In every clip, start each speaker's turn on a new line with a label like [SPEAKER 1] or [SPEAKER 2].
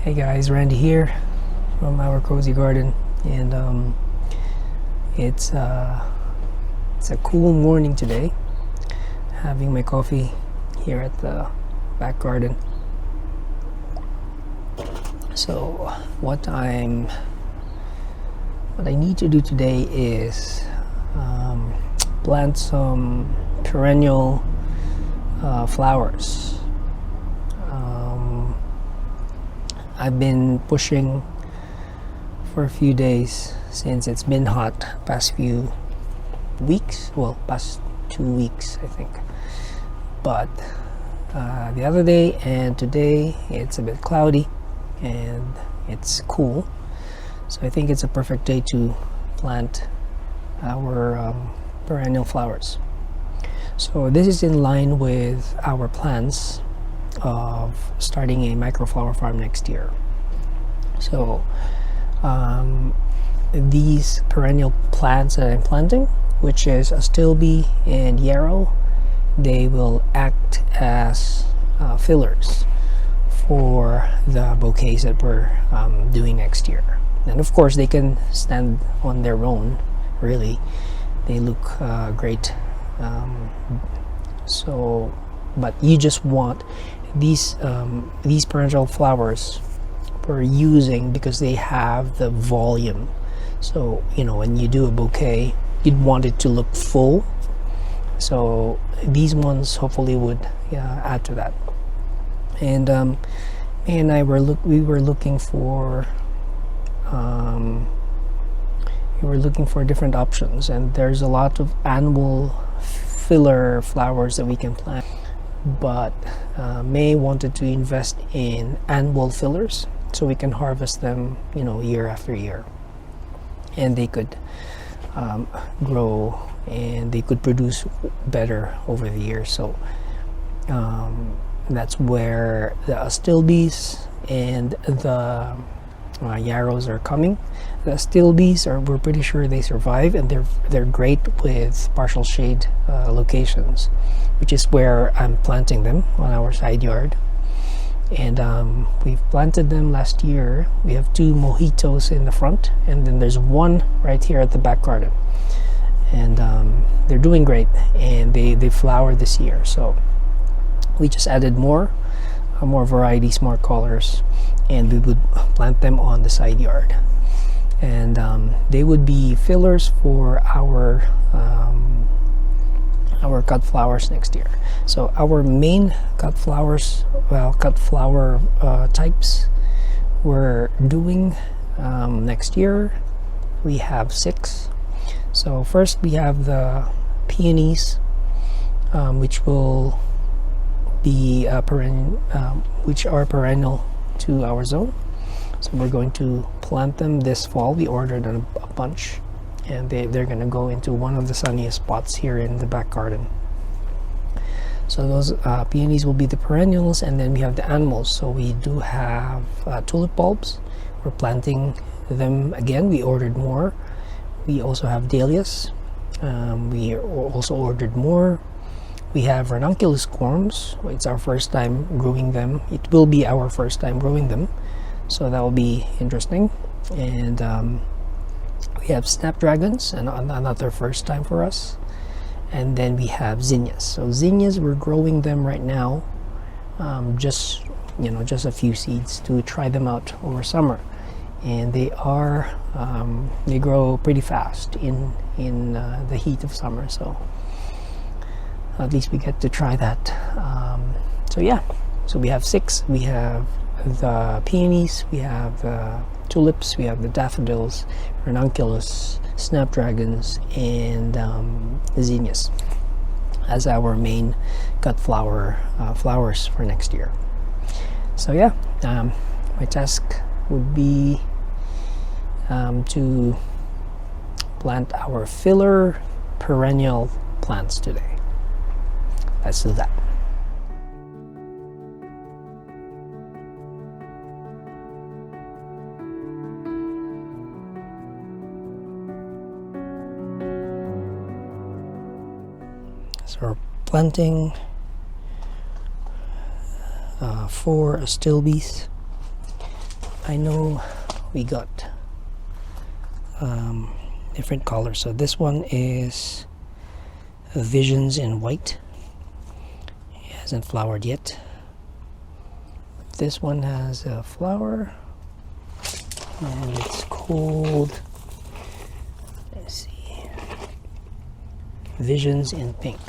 [SPEAKER 1] Hey guys, Randy here from our cozy garden, and it's a cool morning today. Having my coffee here at the back garden. So what I need to do today is plant some perennial flowers. I've been pushing for a few days since it's been hot past few weeks, well, past 2 weeks I think. But the other day and today it's a bit cloudy and it's cool, so I think it's a perfect day to plant our perennial flowers. So this is in line with our plans of starting a microflower farm next year. So these perennial plants that I'm planting, which is Astilbe and Yarrow, they will act as fillers for the bouquets that we're doing next year. And of course they can stand on their own, really. They look great. But you just want these perennial flowers we're using because they have the volume. So when you do a bouquet, you'd want it to look full. So these ones hopefully would add to that. And me and I were looking for different options, and there's a lot of annual filler flowers that we can plant. But May wanted to invest in annual fillers so we can harvest them year after year, and they could grow and they could produce better over the years. So that's where the Astilbes and the Yarrows are coming. The Astilbes we're pretty sure they survive, and they're great with partial shade locations, which is where I'm planting them on our side yard. And we've planted them last year. We have 2 mojitos in the front, and then there's one right here at the back garden. And they're doing great, and they flower this year. So we just added more varieties, more colors, and we would plant them on the side yard. And they would be fillers for our cut flowers next year. So our main cut flower types we're doing next year, we have 6. So first we have the peonies, which will be which are perennial to our zone. So we're going to plant them this fall. We ordered a bunch, and they're going to go into one of the sunniest spots here in the back garden. So those peonies will be the perennials, and then we have the animals. So we do have tulip bulbs. We're planting them again. We ordered more. We also have dahlias. We also ordered more. We have ranunculus corms. It's our first time growing them. It will be our first time growing them, so that will be interesting. And we have snapdragons, and another first time for us. And then we have zinnias. So zinnias, we're growing them right now, just a few seeds to try them out over summer, and they grow pretty fast in the heat of summer. So at least we get to try that. So we have 6. We have the peonies, we have the tulips, we have the daffodils, ranunculus, snapdragons, and zinnias as our main cut flowers for next year. So my task would be to plant our filler perennial plants today. Let's do that. So we're planting 4 Astilbes I know we got different colors. So this one is Visions in white. It hasn't flowered yet. This one has a flower and it's called, let's see, Visions in pink.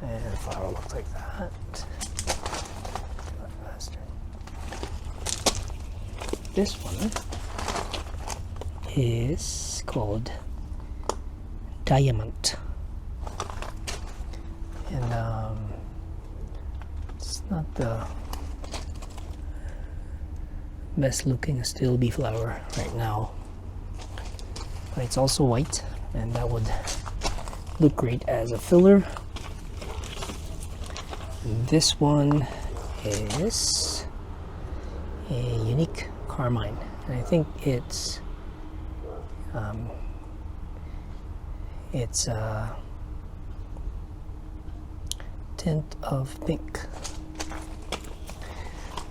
[SPEAKER 1] And the flower looks like that. This one is called Diamond. And it's not the best looking Astilbe flower right now, but it's also white, and that would look great as a filler. And this one is a Younique Carmine, and I think it's a tint of pink.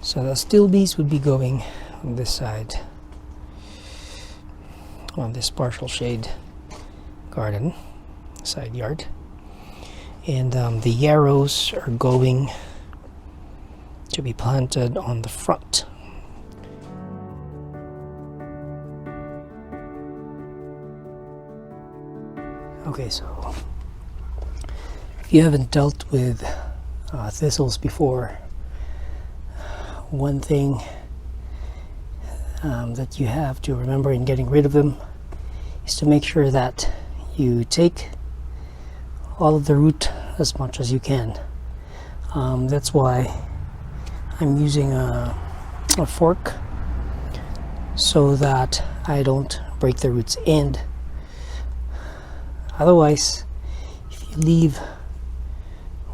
[SPEAKER 1] So the Astilbes would be going on this side, on this partial shade garden, side yard, and the yarrows are going to be planted on the front. Okay, so if you haven't dealt with thistles before, one thing that you have to remember in getting rid of them is to make sure that you take all of the root as much as you can. That's why I'm using a fork so that I don't break the roots. And otherwise, if you leave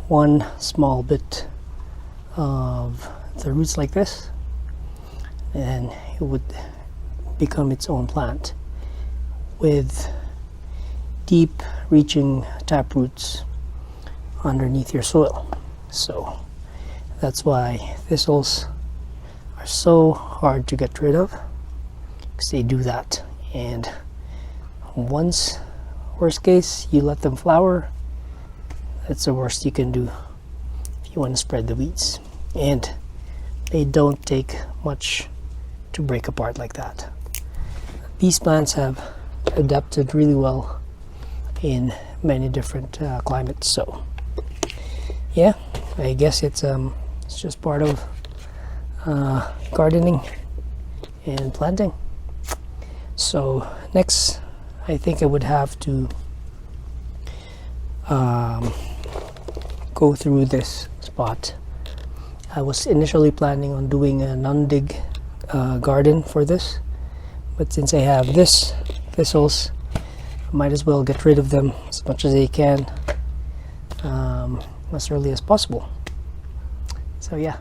[SPEAKER 1] one small bit of the roots like this, then it would become its own plant with deep reaching tap roots underneath your soil. So that's why thistles are so hard to get rid of, because they do that. And once, worst case, you let them flower, that's the worst you can do if you want to spread the weeds. And they don't take much to break apart like that. These plants have adapted really well in many different climates. So yeah, I guess it's just part of gardening and planting. So next, I think I would have to go through this spot. I was initially planning on doing a non-dig garden for this, but since I have this thistles, I might as well get rid of them as much as I can as early as possible. So yeah.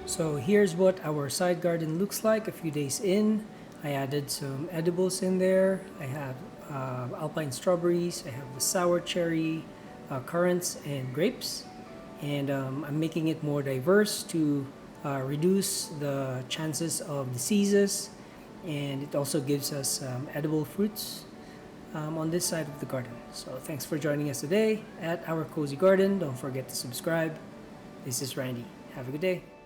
[SPEAKER 1] So here's what our side garden looks like a few days in. I added some edibles in there. I have alpine strawberries, I have the sour cherry, currants, and grapes. And I'm making it more diverse to reduce the chances of diseases, and it also gives us edible fruits on this side of the garden. So thanks for joining us today at our cozy garden. Don't forget to subscribe. This is Randy. Have a good day.